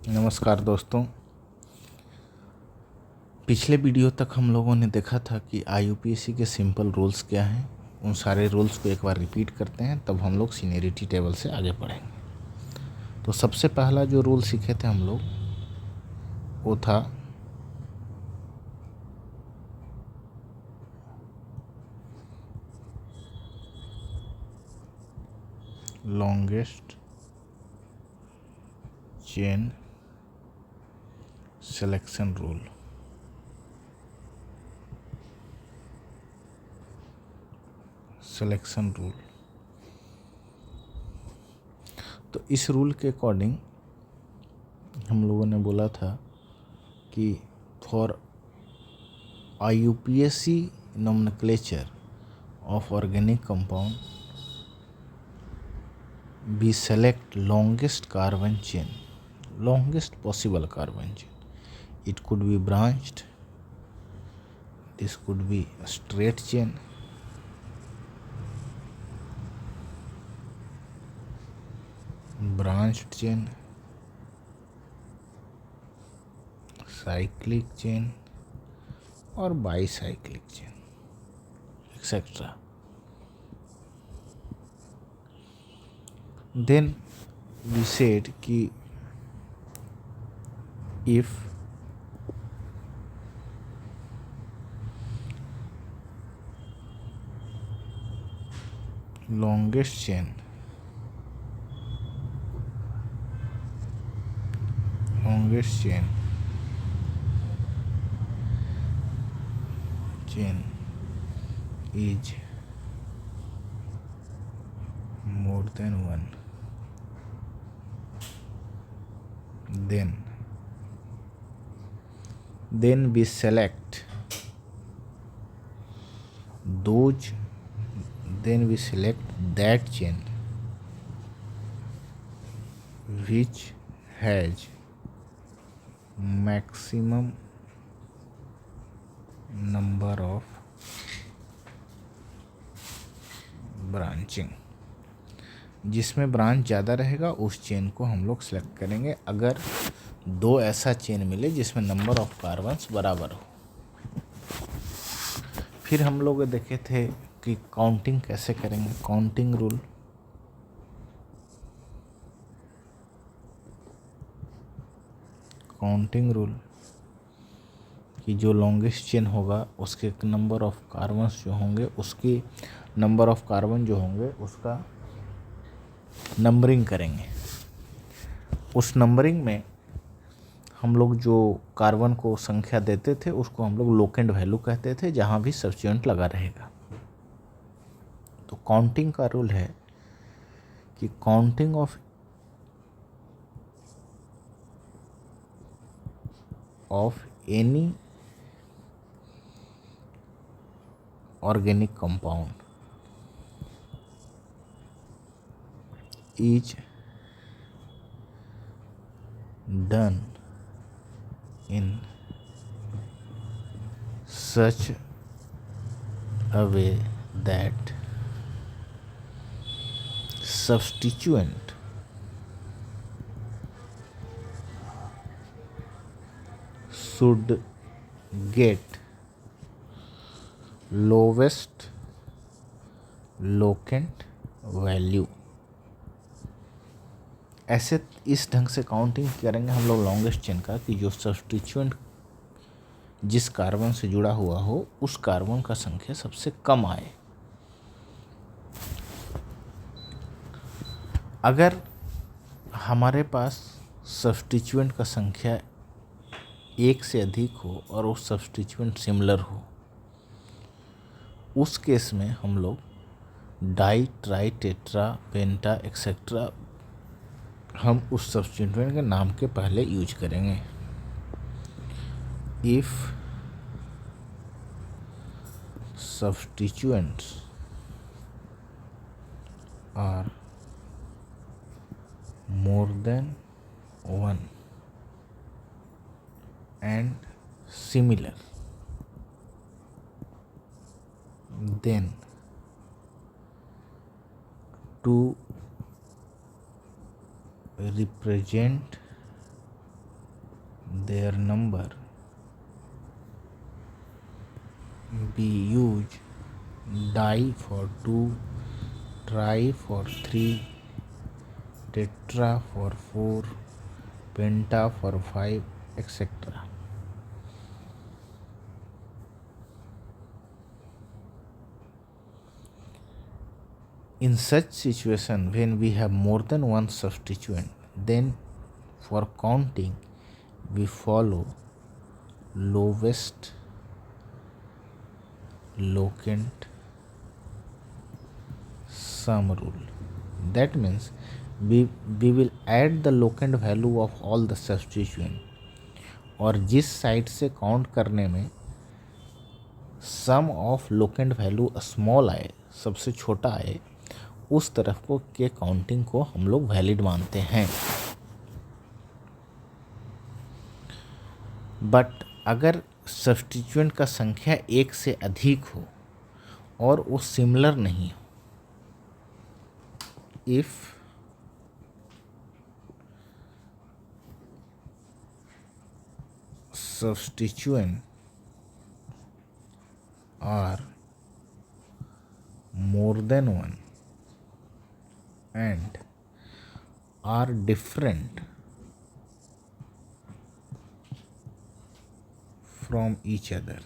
नमस्कार दोस्तों। पिछले वीडियो तक हम लोगों ने देखा था कि IUPAC के सिंपल रूल्स क्या हैं। उन सारे रूल्स को एक बार रिपीट करते हैं, तब हम लोग सीनियरिटी टेबल से आगे बढ़ेंगे। तो सबसे पहला जो रूल सीखे थे हम लोग वो था लॉन्गेस्ट चेन सिलेक्शन रूल। तो इस रूल के अकॉर्डिंग हम लोगों ने बोला था कि for IUPAC nomenclature of organic compound, we select longest possible carbon chain. It could be branched, this could be a straight chain, branched chain, cyclic chain और bicyclic chain etcetera. Then we said कि if longest chain is more than one, then we select that chain which has maximum number of branching. जिसमें branch ज़्यादा रहेगा उस chain को हम लोग select करेंगे। अगर दो ऐसा चेन मिले जिसमें नंबर ऑफ कार्बन्स बराबर हो। फिर हम लोग देखे थे कि काउंटिंग कैसे करेंगे। काउंटिंग रूल कि जो लॉन्गेस्ट चेन होगा उसके नंबर ऑफ कार्बन्स जो होंगे, उसकी नंबर ऑफ कार्बन जो होंगे उसका नंबरिंग करेंगे। उस नंबरिंग में हम लोग जो कार्बन को संख्या देते थे उसको हम लोग लोकेंट वैल्यू कहते थे, जहाँ भी सब्स्टिट्यूएंट लगा रहेगा। तो काउंटिंग का रूल है कि counting of any organic compound is done in such a way that substituent should get lowest locant value। ऐसे इस ढंग से काउंटिंग करेंगे हम लोग लॉन्गेस्ट चेन का कि जो सब्स्टिट्यूएंट जिस कार्बन से जुड़ा हुआ हो उस कार्बन का संख्या सबसे कम आए। अगर हमारे पास सब्स्टिट्यूएंट का संख्या एक से अधिक हो और वो सब्स्टिट्यूएंट सिमिलर हो, उस केस में हम लोग di, tri, tetra, penta etcetera हम उस सब्स्टिट्यूएंट के नाम के पहले यूज करेंगे। If substituents are more than one and similar, then to represent their number be used di for 2, tri for 3, tetra for 4, penta for 5, etc. In such situation, when we have more than one substituent, then for counting we follow lowest locant sum rule. That means we will add the locant value of all the substituent, और जिस side से count करने में सम of locant value small आए, सबसे छोटा आए, उस तरफ को के काउंटिंग को हम लोग वैलिड मानते हैं। बट अगर सब्स्टिट्यूएंट का संख्या एक से अधिक हो और वो सिमिलर नहीं हो, if substituent are more than one and are different from each other,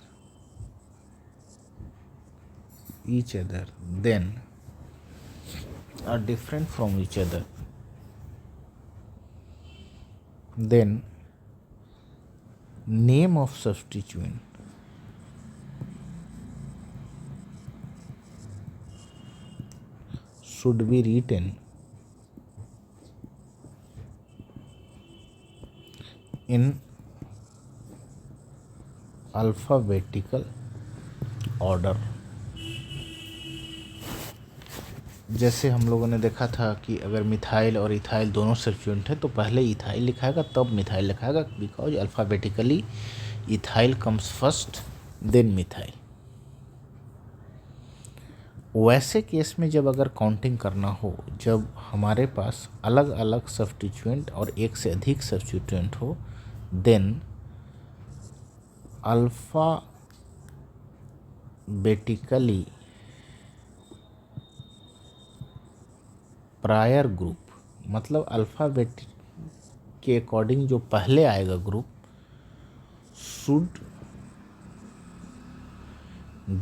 then are different from each other, then name of substituent should be written in alphabetical order। जैसे हम लोगों ने देखा था कि अगर मिथाइल और इथाइल दोनों सब्स्टिट्यूएंट है तो पहले इथाइल लिखाएगा तब मिथाइल लिखाएगा, because alphabetically ethyl comes first then methyl. वैसे केस में जब अगर काउंटिंग करना हो, जब हमारे पास अलग अलग सब्स्टिट्यूएंट और एक से अधिक सब्स्टिट्यूएंट हो, देन अल्फ़ाबेटिकली प्रायर ग्रुप, मतलब अल्फ़ाबेट के अकॉर्डिंग जो पहले आएगा group, should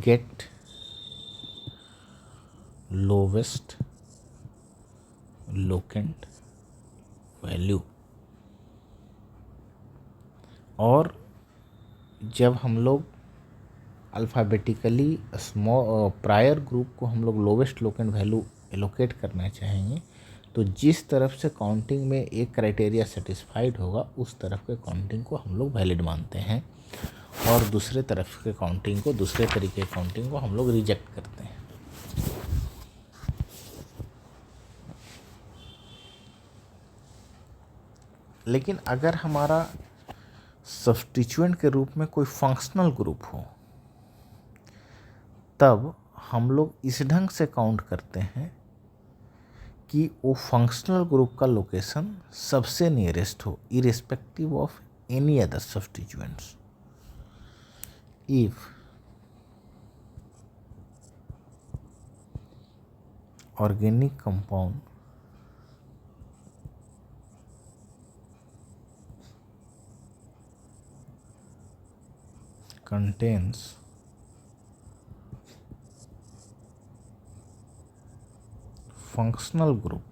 get lowest locant value. और जब हम लोग अल्फ़ाबेटिकली प्रायर ग्रुप को हम लोग लोवेस्ट लोकेंट वैल्यू एलोकेट करना चाहेंगे, तो जिस तरफ से काउंटिंग में एक क्राइटेरिया सेटिस्फाइड होगा उस तरफ के काउंटिंग को हम लोग वैलिड मानते हैं, और दूसरे तरफ के काउंटिंग को, दूसरे तरीके के काउंटिंग को हम लोग रिजेक्ट करते हैं। लेकिन अगर हमारा सब्स्टिट्यूएंट के रूप में कोई फंक्शनल ग्रुप हो, तब हम लोग इस ढंग से काउंट करते हैं कि वो फंक्शनल ग्रुप का लोकेशन सबसे नियरेस्ट हो, irrespective of any other substituents. If organic compound contains functional group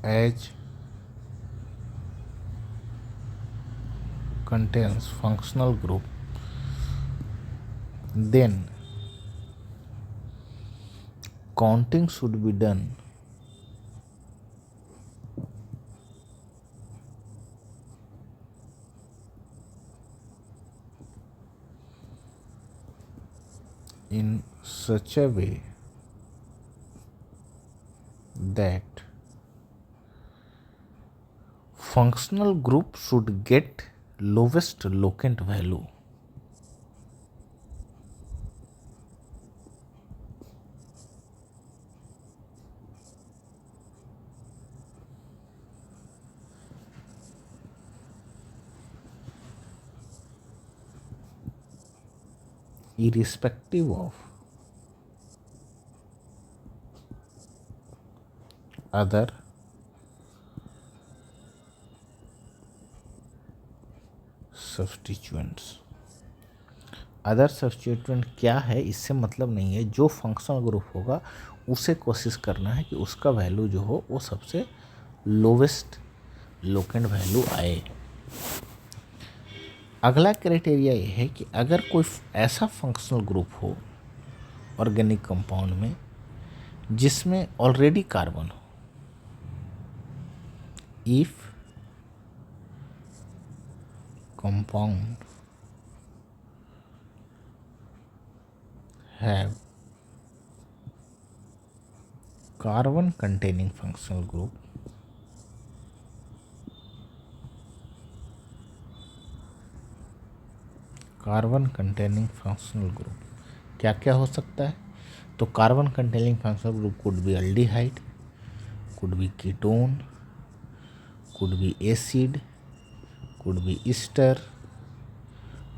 as contains functional group, then counting should be done in such a way that functional group should get lowest locant value। irrespective of other substituents। Other substituent क्या है, इससे मतलब नहीं है, जो functional group होगा उसे कोशिश करना है कि उसका वैल्यू जो हो वो सबसे लोवेस्ट लोकेंट वैल्यू आए। अगला क्राइटेरिया ये है कि अगर कोई ऐसा फंक्शनल ग्रुप हो ऑर्गेनिक कंपाउंड में जिसमें ऑलरेडी कार्बन हो, if compound have carbon containing functional group, carbon containing functional group क्या क्या हो सकता है? तो carbon containing functional group could be aldehyde, could be ketone, could be acid, could be Easter,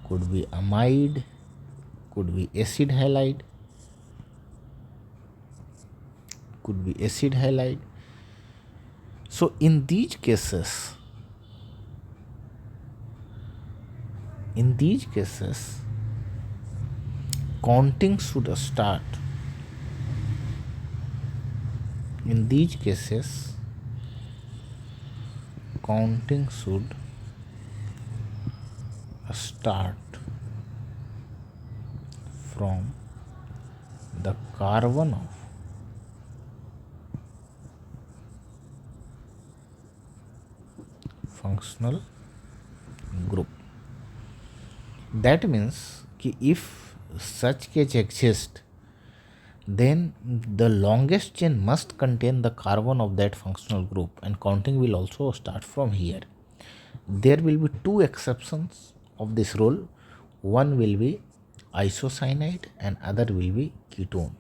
could be amide, could be acid halide, could be acid halide. So in these cases counting should start, in these cases counting should start from the carbon of functional group. That means कि if such case exists, then the longest chain must contain the carbon of that functional group, and counting will also start from here. There will be two exceptions of this rule. One will be isocyanide and other will be ketone.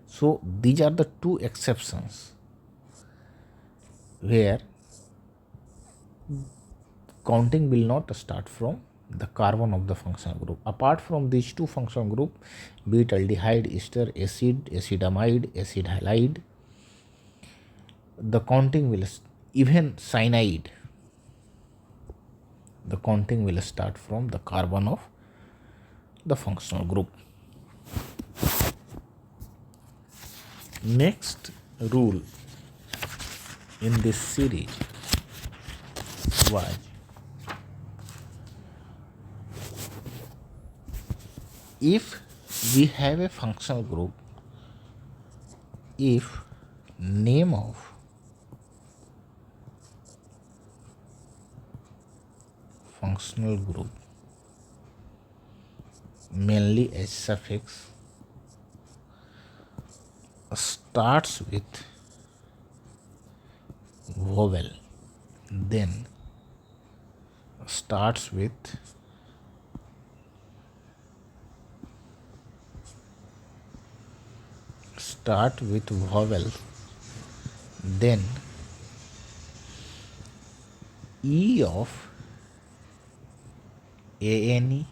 So these are the two exceptions where counting will not start from the carbon of the functional group. Apart from these two functional group, be it aldehyde, ester, acid, acidamide, acid halide, the counting will, even cyanide, the counting will start from the carbon of the functional group. Next rule in this series was if we have a functional group, if name of functional group mainly as suffix starts with vowel, then starts with vowel, then E of ANE,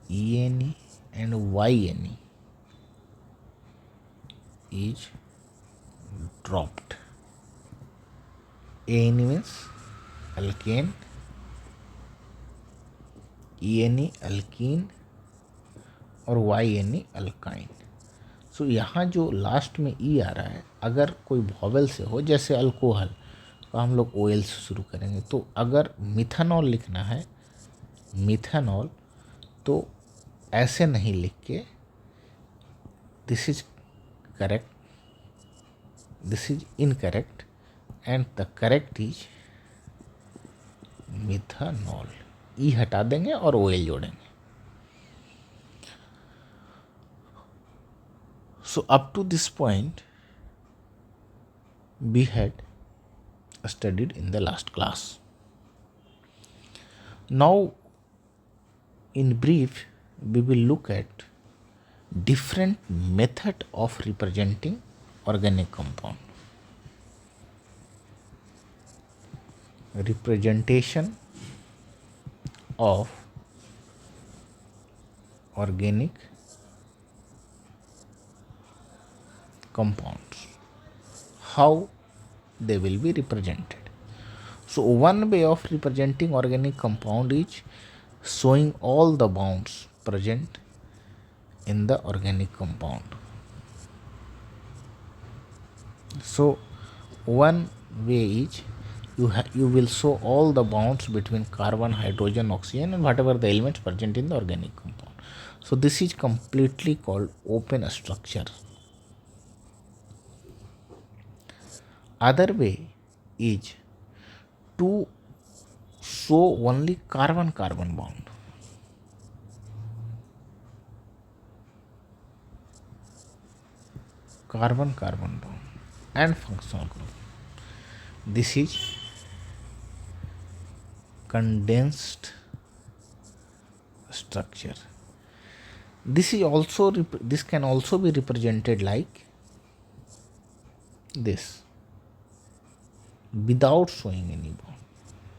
ENE and YNE is dropped. ANE means alkane, ENE alkene और YNE alkyne. सो यहाँ जो last में ई आ रहा है, अगर कोई vowel से हो, जैसे अल्कोहल तो हम लोग OL से शुरू करेंगे, तो अगर मिथानॉल लिखना है, मिथानॉल, तो ऐसे नहीं लिख के this is correct, this is incorrect and the correct is methanol. E हटा देंगे और OL जोड़ेंगे। So up to this point we had studied in the last class. Now in brief we will look at different method of representing organic compound. representation of organic compounds. How they will be represented? So one way of representing organic compound is showing all the bonds present in the organic compound. So one way is you will show all the bonds between carbon, hydrogen, oxygen, and whatever the elements present in the organic compound. So this is completely called open structure. Other way is to show only carbon-carbon bond. Carbon-carbon bond and functional group. This is condensed structure. This can also be represented like this, without showing any bond.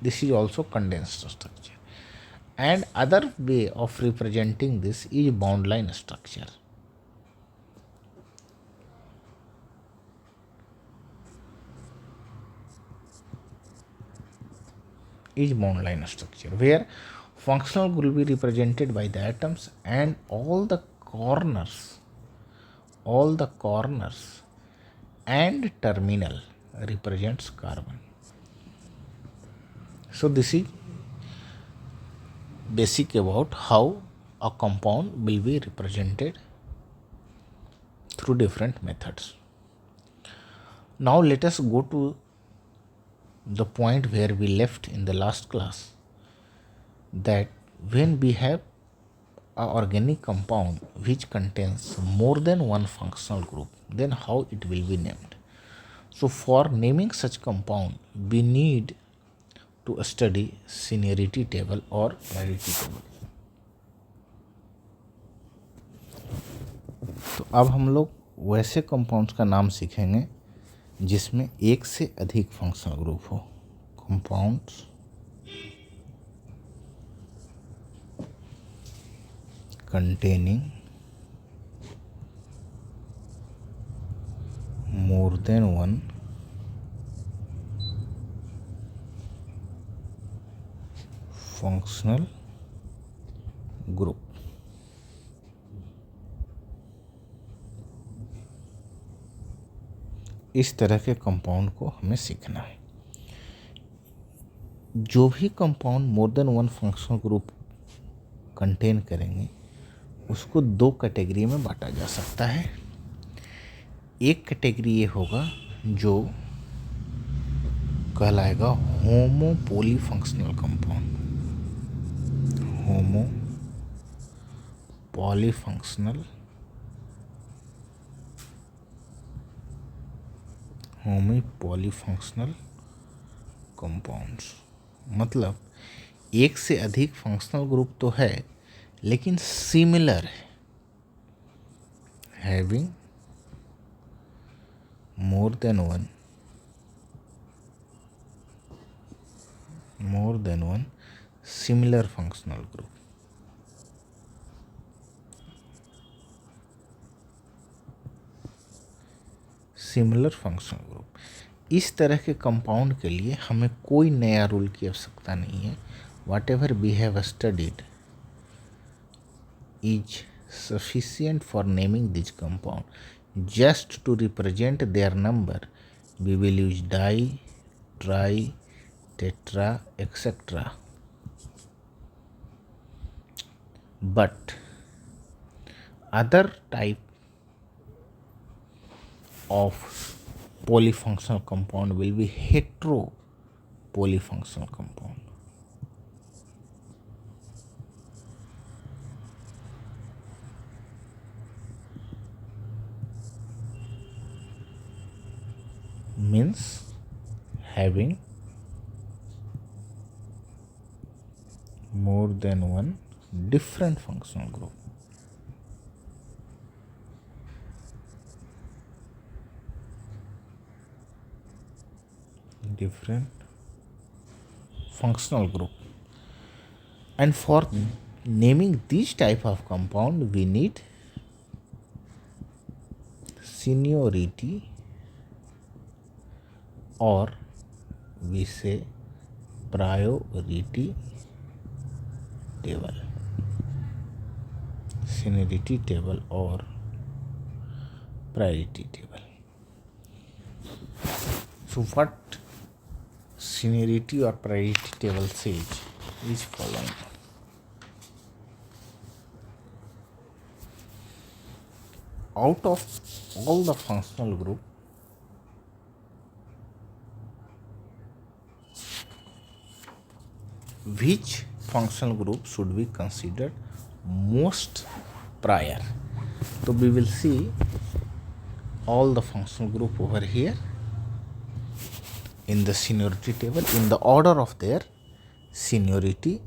This is also condensed structure. And other way of representing this is bond line structure. Is bond line structure, where functional group will be represented by the atoms and all the corners and terminal represents carbon. So this is basic about how a compound will be represented through different methods. Now let us go to the point where we left in the last class, that when we have an organic compound which contains more than one functional group, then how it will be named. So for naming such compound, we need to study seniority table or rarity table. तो अब हम लोग वैसे compounds का नाम सीखेंगे जिसमें एक से अधिक फंक्शनल ग्रुप हो. Compounds containing more than one functional group. इस तरह के कंपाउंड को हमें सीखना है. जो भी कंपाउंड मोर than one functional group contain करेंगे उसको दो कैटेगरी में बांटा जा सकता है. एक कैटेगरी ये होगा जो कहलाएगा होमो पॉलीफंक्शनल कंपाउंड. होमो पॉलीफंक्शनल कंपाउंड्स. मतलब एक से अधिक फंक्शनल ग्रुप तो है लेकिन सिमिलर है. Having more than one similar functional group. Similar functional group. इस तरह के कंपाउंड के लिए हमें कोई नया रूल की आवश्यकता नहीं है. Whatever we have studied is sufficient for naming this compound. Just to represent their number, we will use di, tri, tetra, etc. But other type of polyfunctional compound will be hetero polyfunctional compound. Means having more than one different functional group. Different functional group. And for naming this type of compound, we need seniority, or we say priority table. Seniority table or priority table. So what seniority or priority table says is following. Out of all the functional group, which functional group should be considered most prior? So we will see all the functional group over here in the seniority table in the order of their seniority,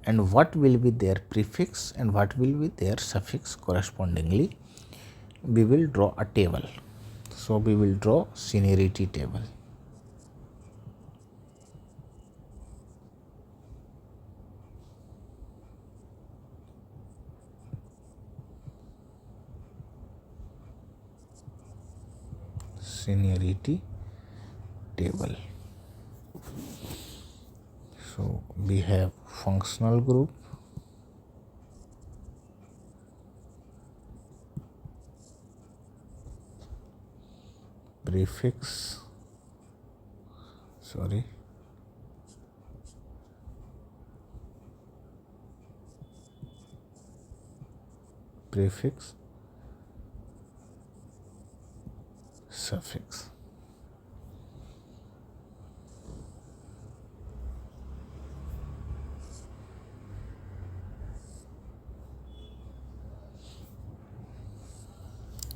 and what will be their prefix and what will be their suffix correspondingly. We will draw a table. So we will draw seniority table. Seniority table. So we have functional group, prefix, prefix, suffix.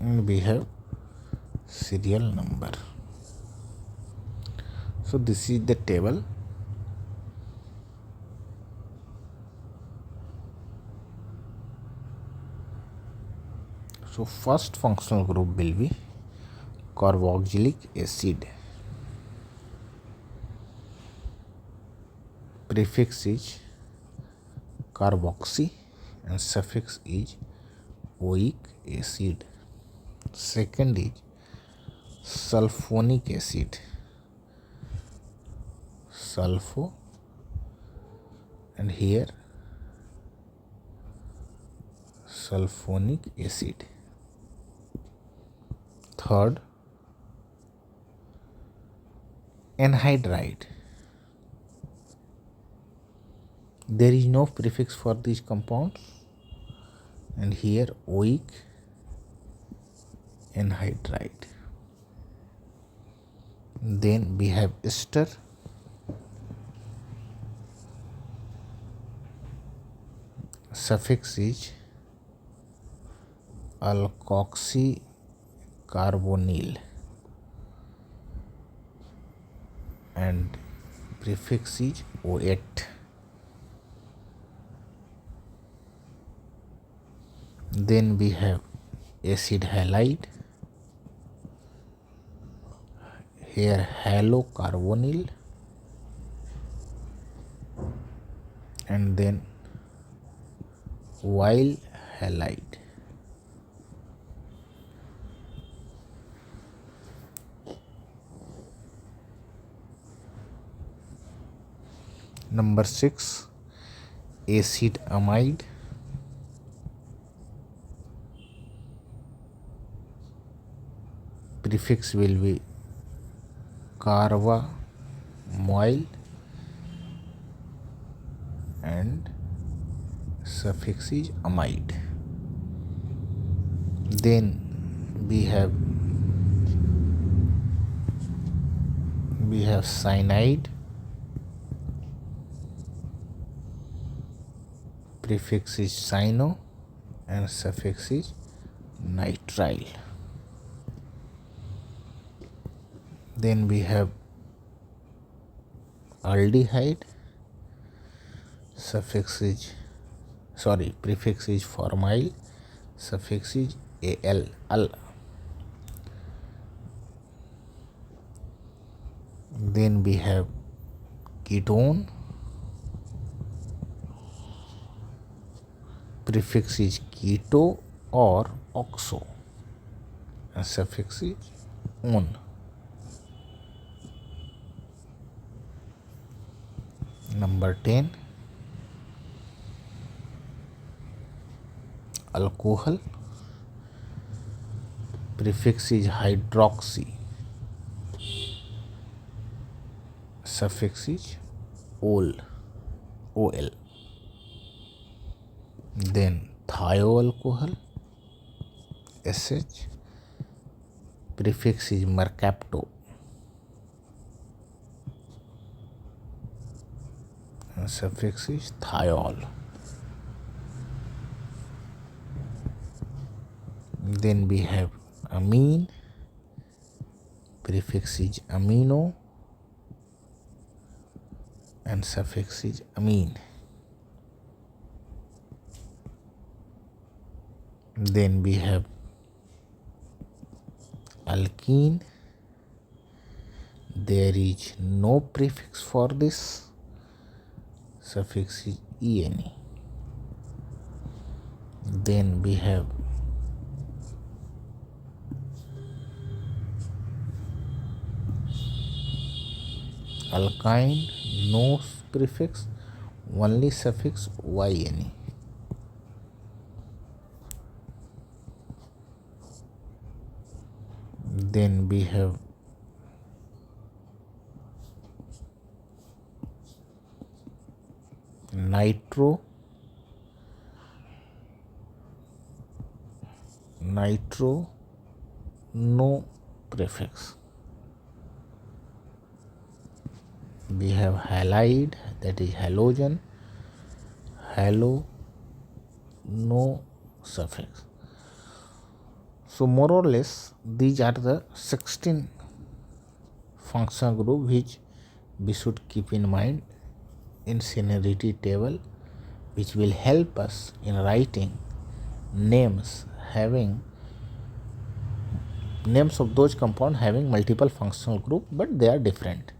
And we have serial number. So this is the table. So first functional group will be carboxylic acid. Prefix is carboxy and suffix is oic acid. Second is sulfonic acid. Sulfo, and here sulfonic acid. Third, anhydride. There is no prefix for these compounds, and here oic anhydride. Then we have ester. Suffix is alkoxycarbonyl and prefix is O8. Then we have acid halide. Here halocarbonyl, and then vinyl halide. Number 6, acid amide. Prefix will be carbamoyl and suffix is amide. Then we have cyanide. Prefix is cyano and suffix is nitrile. Then we have aldehyde. Prefix is formyl, suffix is al. Then we have ketone. prefix is keto or oxo, and suffix is on. Number 10, alcohol, prefix is hydroxy, suffix is ol. Then thioalcohol, SH, prefix is mercapto, and suffix is thiol. Then we have amine, prefix is amino, and suffix is amine. Then we have alkene, there is no prefix for this, suffix is ene. Then we have alkyne, no prefix, only suffix yne. Then we have nitro, no prefix. We have halide, that is halogen, halo, no suffix. So more or less these are the 16 functional group which we should keep in mind in seniority table, which will help us in writing names of those compounds having multiple functional group, but they are different.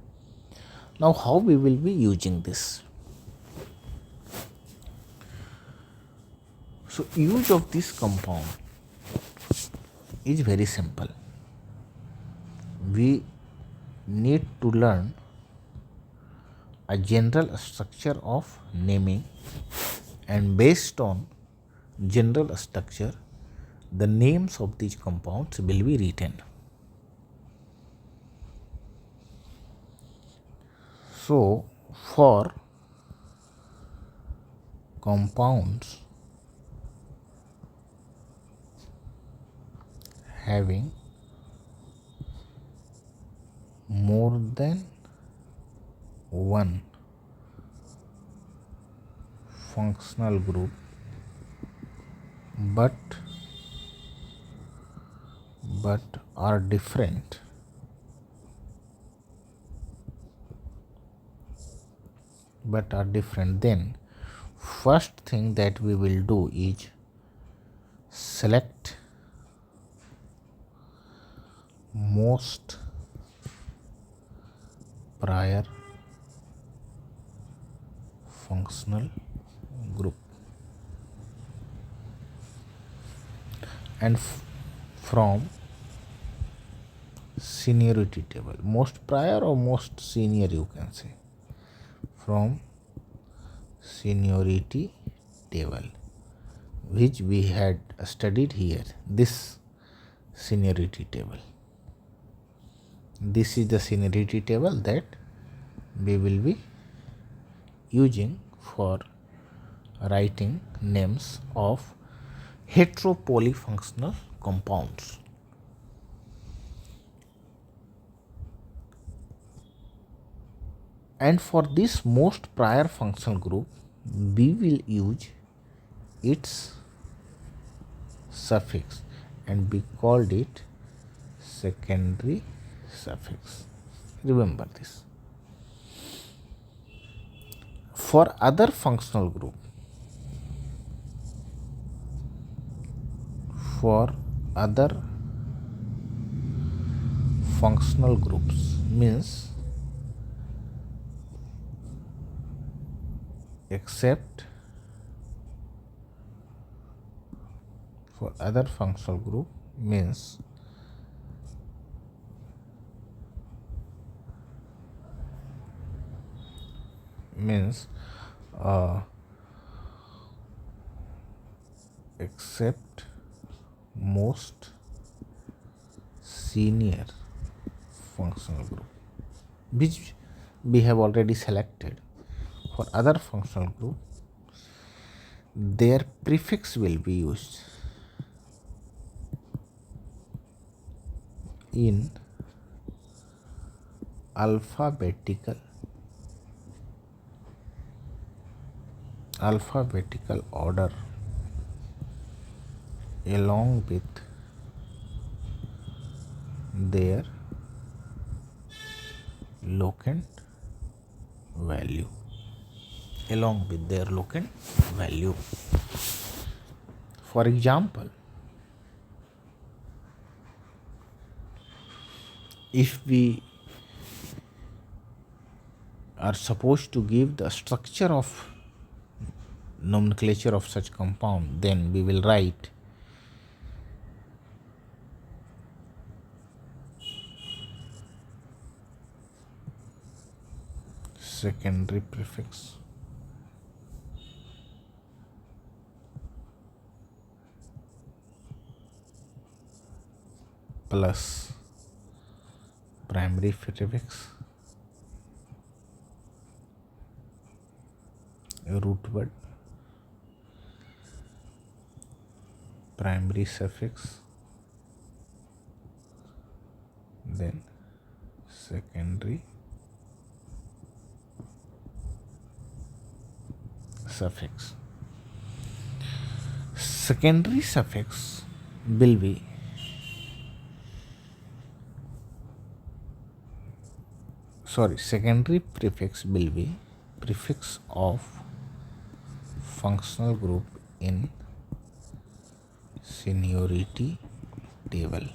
Now how we will be using this? So use of this compound is very simple. We need to learn a general structure of naming, and based on general structure the names of these compounds will be written. So for compounds having more than one functional group but are different, then first thing that we will do is select most prior functional group, and from seniority table, most prior or most senior, you can say, from seniority table which we had studied here, this seniority table. This is the seniority table that we will be using for writing names of heteropolyfunctional compounds. And for this most prior functional group, we will use its suffix, and we called it secondary suffix. Remember this. For other functional group, means except For other functional group means uh, except most senior functional group, which we have already selected. For other functional group, their prefix will be used in alphabetical order along with their locant value. For example, if we are supposed to give the structure of nomenclature of such compound, then we will write secondary prefix plus primary prefix, root word, primary suffix, then secondary suffix. Secondary suffix will be secondary prefix will be prefix of functional group in seniority table.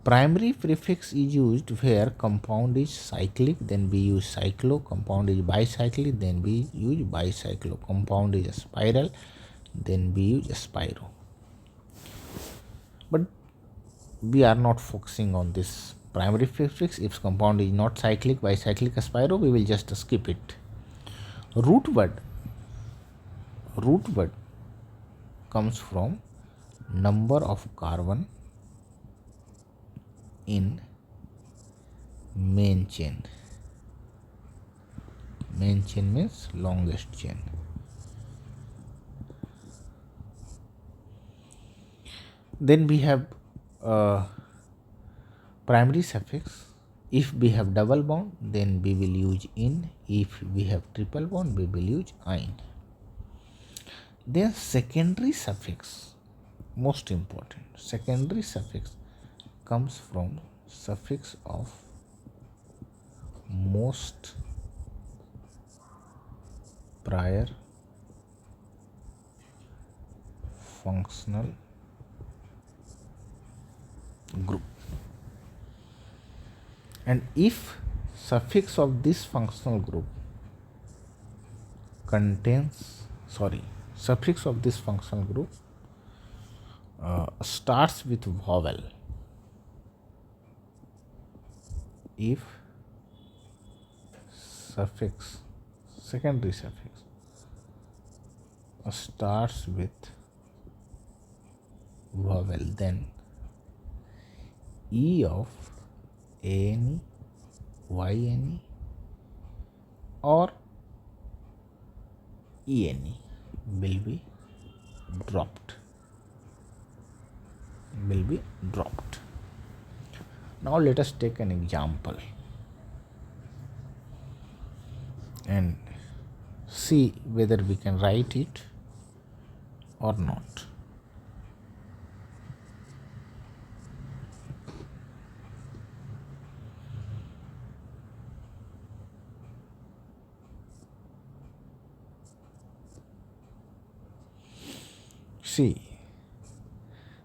Primary prefix is used where compound is cyclic, then we use cyclo. Compound is bicyclic, then we use bicyclo. Compound is a spiral, then we use a spiro. But we are not focusing on this primary prefix. If compound is not cyclic, bicyclic, spiro, we will just skip it. Root word comes from number of carbon in main chain. Main chain means longest chain. Then we have primary suffix. If we have double bond, then we will use in. If we have triple bond, we will use ein. Then secondary suffix, most important. Secondary suffix comes from suffix of most prior functional group. And if suffix of this functional group suffix of this functional group starts with vowel, if secondary suffix starts with vowel, then E of ANE, YNE or ENE will be dropped. Now let us take an example and see whether we can write it or not. See,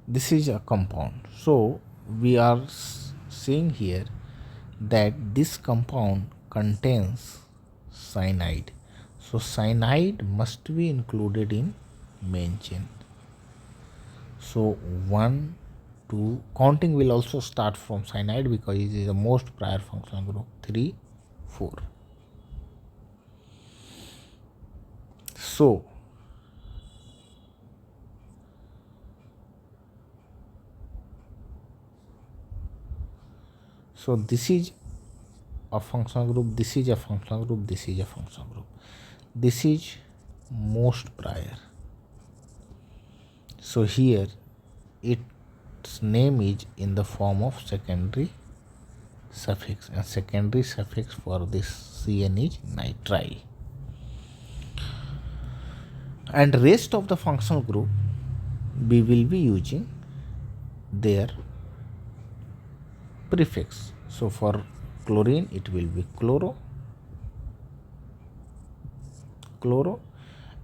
this is a compound. So we are saying here that this compound contains cyanide. So cyanide must be included in main chain. So 1, 2, counting will also start from cyanide because it is the most prior functional group. 3, 4. So this is a functional group, this is a functional group, this is a functional group. This is most prior. So here its name is in the form of secondary suffix, and secondary suffix for this CN is nitrile. And rest of the functional group we will be using their prefix. So for chlorine it will be chloro,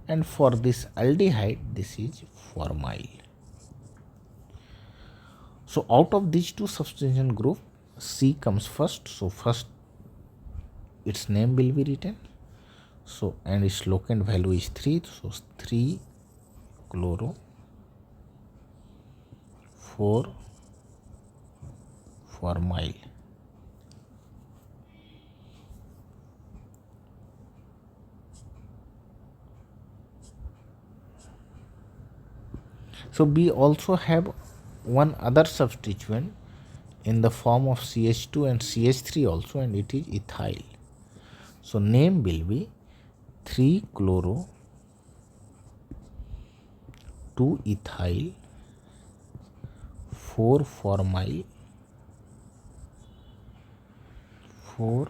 and for this aldehyde this is formyl. So out of these two substitution group, C comes first. So first its name will be written. So and its locant value is 3. So 3 chloro, 4 formyl. So we also have one other substituent in the form of CH2 and CH3 also, and it is ethyl. So name will be 3 chloro, 2 ethyl, 4 formyl, 4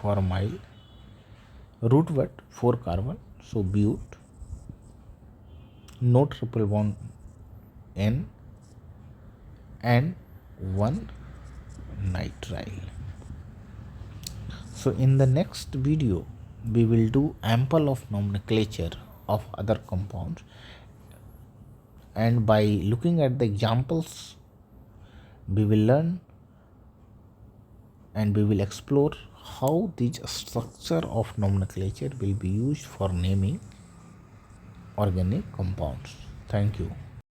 formyl, root word 4 carbon, so bute, no triple bond N, and 1 nitrile. So in the next video we will do ample of nomenclature of other compounds, and by looking at the examples we will learn and we will explore how this structure of nomenclature will be used for naming organic compounds. Thank you.